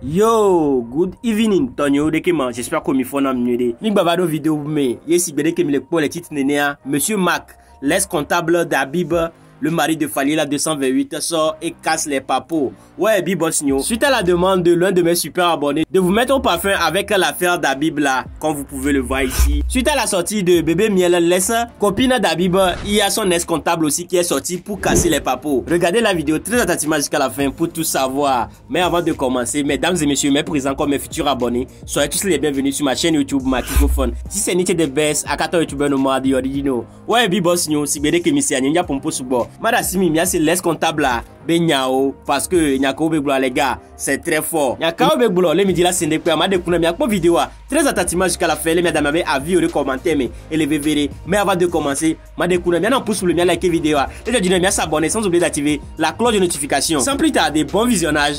Yo, good evening, Tonyo Dekema, j'espère que mi fona mieux. Ni bavado vidéo mais yesi bede ke mi le pour les titres nénéa. Monsieur Mac, l'ex-comptable d'Habib, le mari de Falila 228 sort et casse les papos. Ouais, Bibosnio. Suite à la demande de l'un de mes super abonnés de vous mettre au parfum avec l'affaire d'Habib là, comme vous pouvez le voir ici. Suite à la sortie de Bébé Miel Laisse, copine d'Habib, il y a son ex-comptable aussi qui est sorti pour casser les papos. Regardez la vidéo très attentivement jusqu'à la fin pour tout savoir. Mais avant de commencer, mesdames et messieurs, mes présents comme mes futurs abonnés, soyez tous les bienvenus sur ma chaîne YouTube Makigophone. Si c'est Nietzsche de Best, à 14 youtubeurs nomades de Original. Ouais, Bibosnio, si bede ke misi anya pompo subo. Madasimi mia c'est l'ex-comptable là. Benyao parce que Nyako Begboula les gars c'est très fort. Nyako Begboula les midi là c'est ndekwe ma dekuna mi akpo vidéo très attentivement jusqu'à la fin les mesdames avec avis ou commentaire mais et les verrez. Mais avant de commencer ma dekuna mi en pouce le mi like vidéo et de mi s'abonner sans oublier d'activer la cloche de notification. Sans plus tarder, bon visionnage.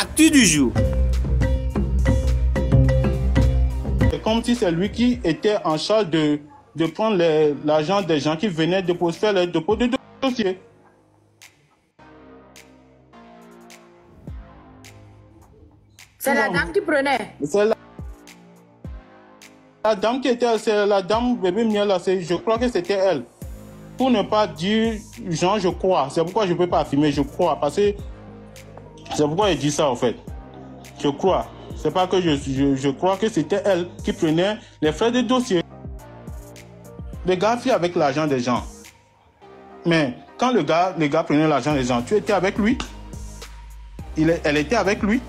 Actu du jour. C'est comme si c'est lui qui était en charge de prendre l'argent des gens qui venaient de faire les dépôts de dossiers. C'est la dame qui prenait. C'est la dame qui était, c'est la dame Bébé Miel là, je crois que c'était elle. Pour ne pas dire, genre, je crois. C'est pourquoi je ne peux pas affirmer, je crois. Parce que c'est pourquoi il dit ça en fait. Je crois. C'est pas que je crois que c'était elle qui prenait les frais de dossier. Le gars fait avec l'argent des gens. Mais quand le gars prenait l'argent des gens, tu étais avec lui. Elle était avec lui.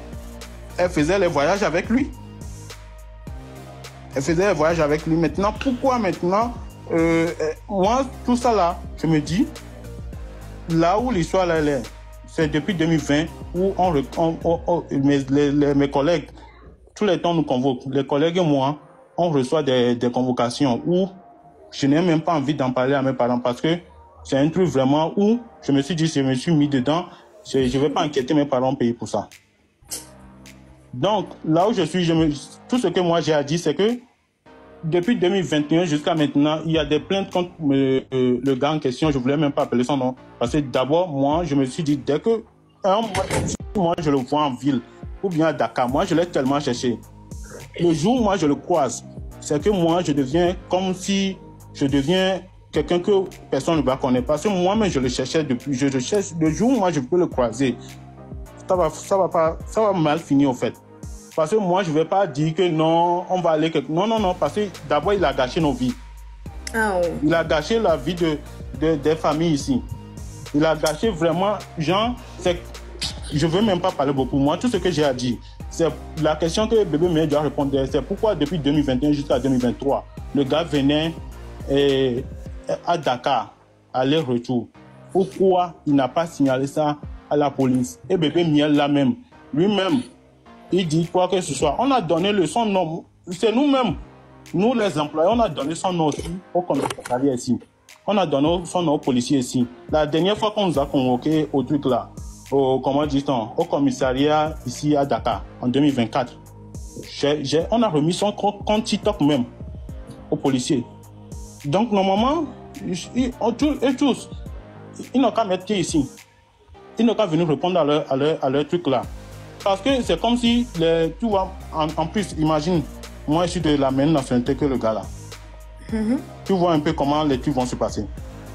Elle faisait les voyages avec lui. Elle faisait les voyages avec lui. Maintenant, pourquoi maintenant, moi, tout ça là, je me dis, là où l'histoire là, elle est, c'est depuis 2020 où mes collègues, tous les temps nous convoquent. Les collègues et moi, on reçoit des convocations où je n'ai même pas envie d'en parler à mes parents parce que c'est un truc vraiment où je me suis dit, je me suis mis dedans, je ne vais pas inquiéter mes parents payer pour ça. Donc, là où je suis, tout ce que moi j'ai à dire, c'est que depuis 2021 jusqu'à maintenant, il y a des plaintes contre le gars en question. Je ne voulais même pas appeler son nom. Parce que d'abord, moi, je me suis dit, dès que moi, je le vois en ville ou bien à Dakar, moi, je l'ai tellement cherché. Le jour où moi, je le croise, c'est que moi, je deviens comme si je deviens quelqu'un que personne ne va connaître. Parce que moi-même, je le cherchais depuis. Je le cherche. Le jour où moi, je peux le croiser, ça va mal finir en fait. Parce que moi, je ne vais pas dire que non, on va aller quelque... Non, parce que d'abord, il a gâché nos vies. Oh. Il a gâché la vie des familles ici. Il a gâché vraiment, genre, je ne veux même pas parler beaucoup. Moi, tout ce que j'ai à dire, c'est la question que Bébé Miel doit répondre, c'est pourquoi depuis 2021 jusqu'à 2023, le gars venait à Dakar, aller-retour. Pourquoi il n'a pas signalé ça à la police? Et Bébé Miel là même, lui-même, il dit quoi que ce soit. On a donné son nom, c'est nous-mêmes, nous les employés, on a donné son nom aussi au commissariat ici. On a donné son nom aux policiers ici. La dernière fois qu'on nous a convoqués au truc là, au commissariat ici à Dakar, en 2024, on a remis son compte TikTok même aux policiers. Donc normalement, tous, ils n'ont qu'à mettre pied ici. Ils n'ont qu'à venir répondre à leur truc là. Parce que c'est comme si, tu vois, en plus, imagine, moi je suis de la même nationalité que le gars là. Tu vois un peu comment les trucs vont se passer.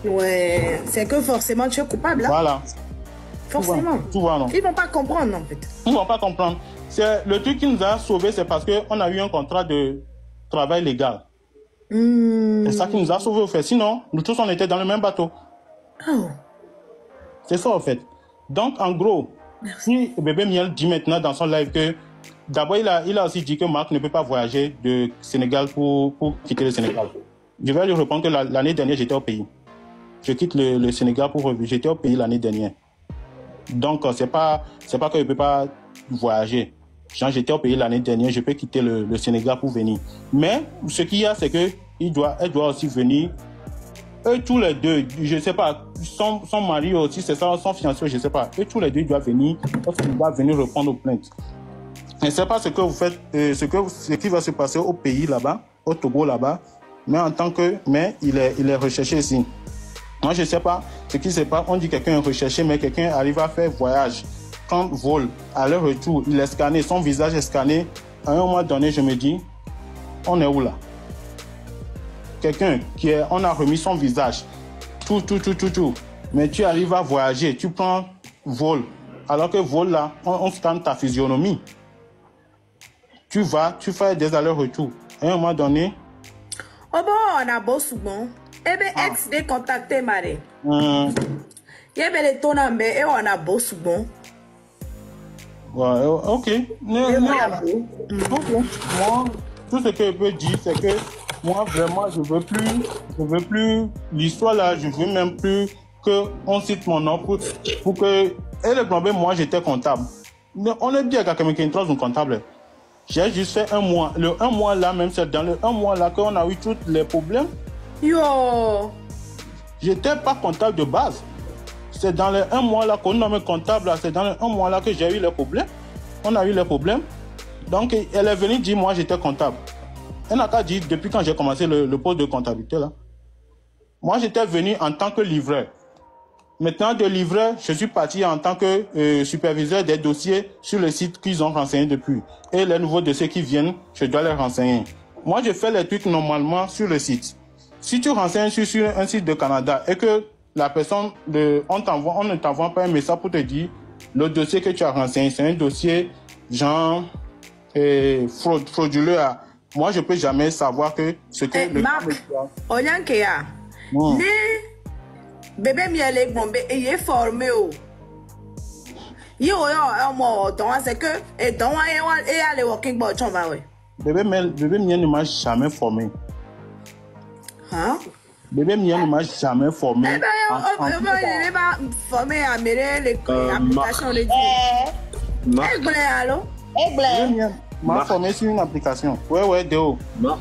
Ouais, c'est que forcément tu es coupable là. Voilà. Forcément. Tu vois, non? Ils vont pas comprendre en fait. Ils vont pas comprendre. Le truc qui nous a sauvés, c'est parce qu'on a eu un contrat de travail légal. C'est ça qui nous a sauvés au fait. Sinon, nous tous on était dans le même bateau. Oh. C'est ça, en fait. Donc, en gros, si Bébé Miel dit maintenant dans son live que d'abord, il a aussi dit que Marc ne peut pas voyager de Sénégal pour quitter le Sénégal. Je vais lui répondre que l'année dernière, j'étais au pays. Je quitte le Sénégal j'étais au pays l'année dernière. Donc, c'est pas que je ne peux pas voyager. Genre, j'étais au pays l'année dernière, je peux quitter le Sénégal pour venir. Mais ce qu'il y a, c'est qu'elle doit aussi venir. Eux tous les deux, je ne sais pas, son mari aussi, c'est ça, son fiancé, je ne sais pas. Eux tous les deux doivent venir répondre aux plaintes. Je ne sais pas ce que vous faites, ce qui va se passer au pays là-bas, au Togo là-bas, mais il est recherché ici. Moi, je ne sais pas ce qui se passe. On dit quelqu'un est recherché, mais quelqu'un arrive à faire voyage quand vol, à leur retour, il est scanné, son visage est scanné, à un moment donné, je me dis, on est où là? Quelqu'un on a remis son visage, tout. Mais tu arrives à voyager, tu prends vol. Alors que vol là, on scanne ta physionomie. Tu vas, tu fais des allers-retours. À un moment donné. Oh bon, on a beau souvent. Eh bien, ex de contacter Marie. Il y a les tonnes, mais on a beau souvent. Ouais, ok. Moi, tout ce que je peux dire, c'est que moi, vraiment, je veux plus l'histoire là, je veux même plus qu'on cite mon nom pour que. Et le problème, moi, j'étais comptable. On est bien qu'à quelqu'un qui est comptable. J'ai juste fait un mois. Le un mois là, même c'est dans le un mois là qu'on a eu tous les problèmes. Yo! J'étais pas comptable de base. C'est dans le un mois là qu'on a mis comptable là. C'est dans le un mois là que j'ai eu les problèmes. On a eu les problèmes. Donc, elle est venue dire, moi, j'étais comptable. Elle n'a qu'à dire, depuis quand j'ai commencé le poste de comptabilité là. Moi, j'étais venu en tant que livreur. Maintenant, de livreur, je suis parti en tant que superviseur des dossiers sur le site qu'ils ont renseigné depuis. Et les nouveaux dossiers qui viennent, je dois les renseigner. Moi, je fais les trucs normalement sur le site. Si tu renseignes sur un site de Canada et que la personne, on ne t'envoie pas un message pour te dire le dossier que tu as renseigné, c'est un dossier genre frauduleux. Moi, je ne peux jamais savoir que ce que le Marc, on y a un cas. Bébé miel bon il est formé yo moi donc c'est que et donc et aller working boy tu vas ouais bébé miel ne m'a jamais formé. Hein? Bébé miel ne m'a jamais formé. Il n'est pas formé à mêler les applications de Dieu. Bébé miel m'a formé sur une application. Ouais, Déo. Marc,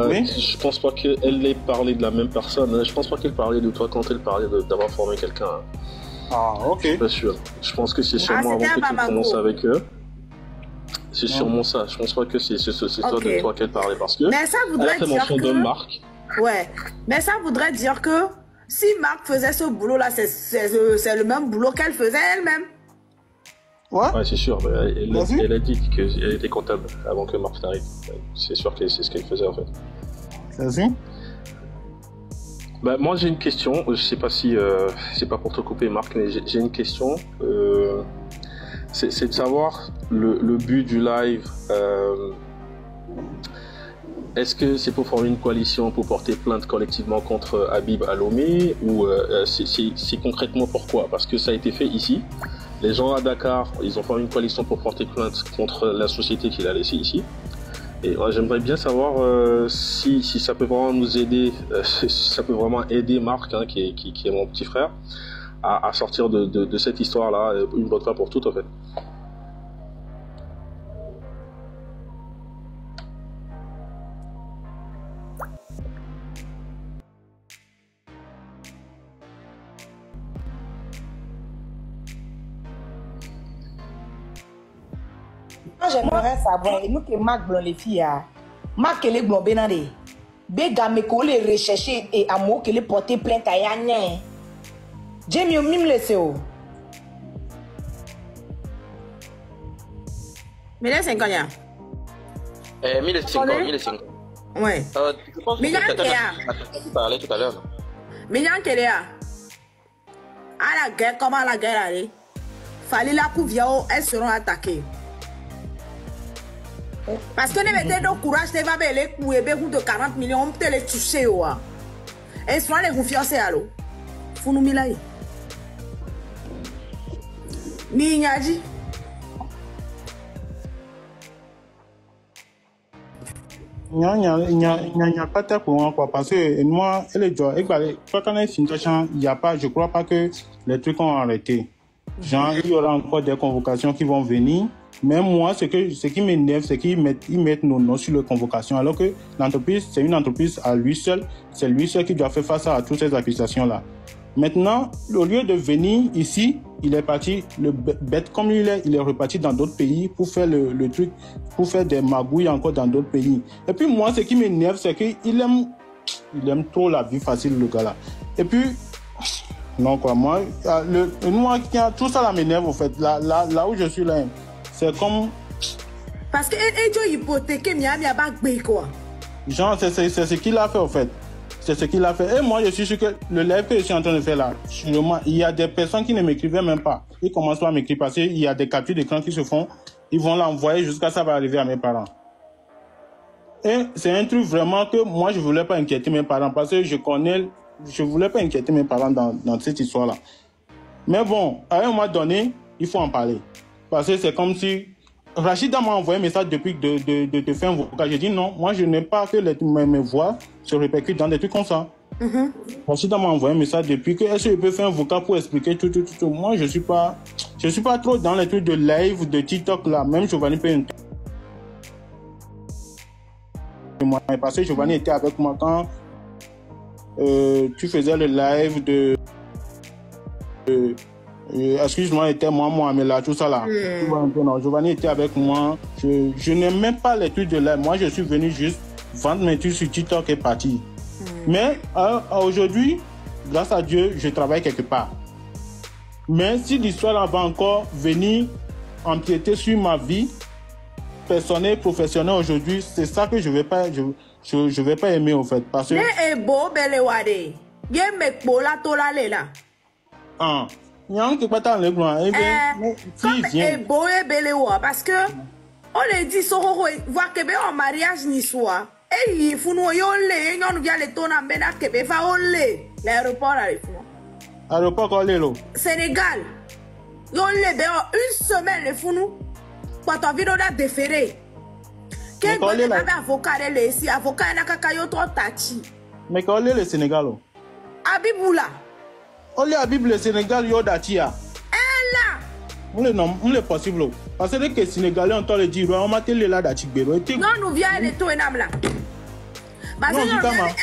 oui? Je pense pas qu'elle ait parlé de la même personne. Je pense pas qu'elle parlait de toi quand elle parlait d'avoir formé quelqu'un. Ah, ok. Je suis pas sûr. Je pense que c'est sûrement avant que tu commences avec eux. C'est sûrement ça. Je pense pas que c'est de toi qu'elle parlait parce que. Mais ça voudrait dire que. De Marc. Ouais. Mais ça voudrait dire que si Marc faisait ce boulot-là, c'est le même boulot qu'elle faisait elle-même. Ouais, c'est sûr. Elle a dit qu'elle était comptable avant que Marc n'arrive. C'est sûr que c'est ce qu'elle faisait en fait. Vas-y. Moi j'ai une question. Je sais pas si c'est pas pour te couper Marc, mais j'ai une question. C'est de savoir le but du live. Est-ce que c'est pour former une coalition pour porter plainte collectivement contre Habib Alomé ou c'est concrètement pourquoi? Parce que ça a été fait ici. Les gens à Dakar, ils ont formé une coalition pour porter plainte contre la société qu'il a laissée ici. Et j'aimerais bien savoir si ça peut vraiment nous aider, ça peut vraiment aider Marc, hein, qui est mon petit frère, à sortir de cette histoire-là une bonne fois pour toutes en fait. J'aimerais savoir, nous que Marc Blanc les filles, Marc les Blanc Benandé, Béga me collé rechercher et amour que les porter plainte à Yann. J'aime mieux me laisser. Mais là, c'est combien? 1500. Ouais. Je pense que tu parlais tout à l'heure. Mais il y a un qui est là. À la guerre, comment la guerre allait? Fallait la couvière, elles seront attaquées. Parce que nous mettons le courage, nous allons les coups de 40 millions, on peut les toucher. Et soit les confiances à l'eau. Faut nous miler. Ni n'y a dit. Il n'y a pas de pour moi, quoi, parce que moi, elle est genre, il n'y a pas, je crois pas que les trucs ont arrêté. Genre, il y aura encore des convocations qui vont venir. Même moi, ce qui m'énerve, c'est qu'ils mettent nos noms sur les convocations, alors que l'entreprise, c'est une entreprise à lui seul. C'est lui seul qui doit faire face à toutes ces accusations-là. Maintenant, au lieu de venir ici, il est parti, le bête comme il est reparti dans d'autres pays pour faire le truc, pour faire des magouilles encore dans d'autres pays. Et puis moi, ce qui m'énerve, c'est qu'il aime trop la vie facile, le gars-là. Et puis, Non, quoi. Moi, tout ça là m'énerve, en fait. Là où je suis là, c'est comme... Parce que il hypothéqué, Miami a pas quoi. Genre, c'est ce qu'il a fait, en fait. C'est ce qu'il a fait. Et moi, je suis sûr que le live que je suis en train de faire là, sûrement, il y a des personnes qui ne m'écrivaient même pas. Ils commencent pas à m'écrire parce qu'il y a des captures d'écran qui se font. Ils vont l'envoyer jusqu'à ça va arriver à mes parents. Et c'est un truc vraiment que moi, je voulais pas inquiéter mes parents parce que je voulais pas inquiéter mes parents dans cette histoire-là. Mais bon, à un moment donné, il faut en parler. Parce que c'est comme si Rachida m'a envoyé un message depuis de te faire un vocal. J'ai dit non, moi je n'ai pas que mes voix se répercutent dans des trucs comme ça. Rachida m'a envoyé un message depuis que est-ce que je peux faire un vocal pour expliquer tout. Moi je suis pas trop dans les trucs de live, de TikTok là. Même Giovanni peut parce que Giovanni était avec moi quand tu faisais le live de excuse-moi, était moi, mais là, tout ça là. Non, Giovanni était avec moi. Je n'aime même pas les trucs de live. Moi, je suis venu juste vendre mes trucs sur TikTok et partir. Mais aujourd'hui, grâce à Dieu, je travaille quelque part. Mais si l'histoire va encore venir empiéter sur ma vie personnelle, professionnelle aujourd'hui, c'est ça que je vais pas aimer en fait. Parce que... Ah. Parce que on les dit voir que en mariage ni soit et il faut nous on vient les ton en bena que va l'aéroport aéroport Sénégal on les une semaine les fous nous quand on vient de déférer quel avocat les ici avocat na kakayo trop tachi mais quand le Sénégal Abiboula on le Abib le Sénégal yo datia on est possible parce que les Sénégalais ont le dire on m'a télé là d'Atibero non nous vient les tout enam là parce que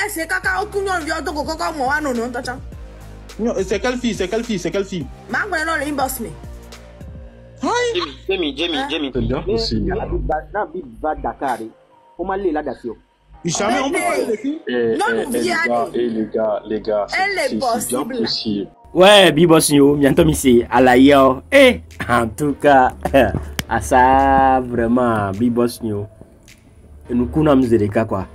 c'est caca aucun on vient de coca moi non non c'est quelle fille ma non le inbox me Jamie c'est bien possible na Bib va Dakar on m'a là d'Atio jamais on peut parler de filles les gars c'est bien possible. Ouais, Bibos Nyo, bientôt ici à la yo. En tout cas, à ça vraiment Bibos Nyo. Nous connaissons des cas quoi.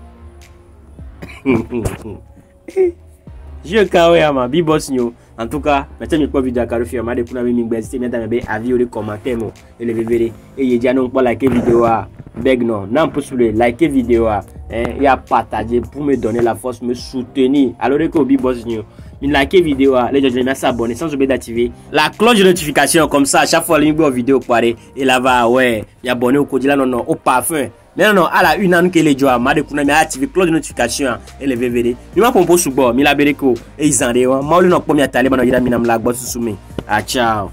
Je kawe ama Bibos Nyo. En tout cas, maintenant je peux vidéo à faire ma de kuna mi ngbe maintenant be avis ou commentaire mo et le verrez et il y a non pas liker vidéo beg non non pour sur liker vidéo et y a partager pour me donner la force me soutenir. Alors que Bibos Nyo likez vidéo, les gens viennent s'abonner sans oublier d'activer la cloche de notification comme ça à chaque fois une vidéo parée et là va ouais y abonner au code là non au parfum mais non à la une an que les gens m'a de kuna mais activer cloche de notification et les VVD ni ma pompo subo mi la bereko et ils en de ma le no pomi atale bana yira minam la gbo susumi ah ciao.